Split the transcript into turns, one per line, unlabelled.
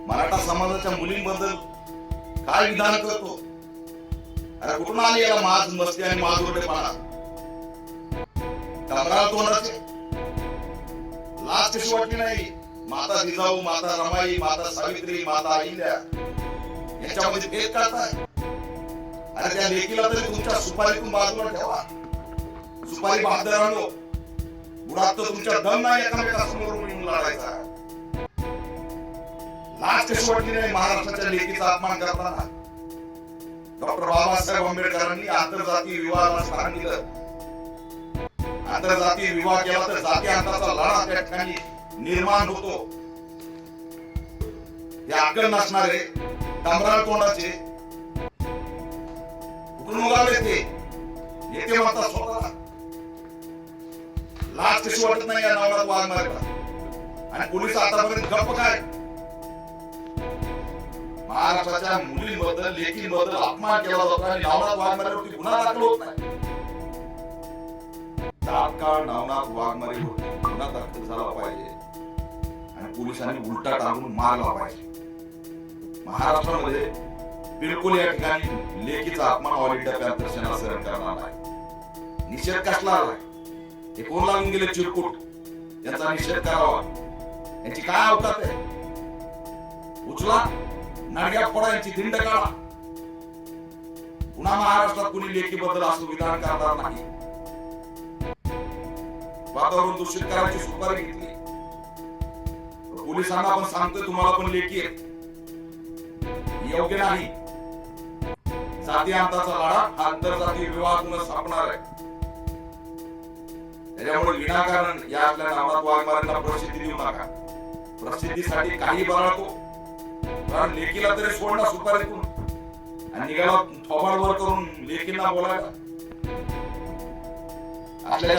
मराठा समाजाच्या मुलींबद्दल काय विधान करतो? अरे कुठून आली याला माज मस्ती आणि माजुरडेपणा? कमरा तोंडाचे लाज कशी वाटली नाही? माता जिजाऊ, माता रमाई, माता सावित्री, माता अहिल्या याच्यामध्ये भेद करताय? अरे त्या लेकीला तरी तुमच्या सुपारीतून बाजूला ठेवा. सुपारी बहादरांनो, बुडात तर तुमच्या दम नाही एकामेकासमोर येऊन लढायचा. लाज कशी वाटली नाही महाराष्ट्राच्या लेकीचा अपमान करताना? डॉक्टर बाबासाहेब आंबेडकरांनी आंतरजातीय विवाहाला स्थान दिलं. आंतरजातीय विवाह केला तर जातीयांताचा लढा त्या ठिकाणी निर्माण होतो. हे अक्कल नसणारे डांबराळ तोंडाचे कुठून उगाले ते येते म्हणतात स्वतःला. लाज कशी वाटत नाही या नावात वाघ मारला? आणि पोलीस आतापर्यंत गप्प काय? महाराष्ट्राच्या मुलींबद्दल, लेकींबद्दल अपमान केला जातो आणि नावनाथ वाघमारेवरती गुन्हा दाखल होत नाही. तात्काळ नावनाथ वाघमारेवरती गुन्हा दाखल झाला पाहिजे आणि पोलिसांनी उलटा टाकून मारला पाहिजे. महाराष्ट्रामध्ये बिलकुल या ठिकाणी लेकीचा अपमान ऑल इंडिया पॅंथर सेना सहन करणार नाही. निषेध कसला आलाय? हे कोण लागून गेले चिरकुट? याचा निषेध करावा. यांची काय अवकात आहे? उचला नाडग्या फोडा, यांची धिंड काढा. पुन्हा महाराष्ट्रात कुणी लेकीबद्दल असं विधान करणार नाही. वातावरण दूषित करायची सुपारी घेतली. पोलिसांना पण सांगतोय तुम्हाला पण लेकी आहेत, योग्य नाही. जाती अंताचा लढा हा आंतरजातीय विवाहातूनच संपणार आहे. त्याच्यामुळे विनाकारण या आपल्या नावनाथ वाघमारेंना प्रसिद्धी देऊ नका. प्रसिद्धीसाठी काही बळतो, कारण लेकीला तरी सोडला सुपारीतून आणि निघाला थोबाडवर करून लेकींना बोलायला. आपल्या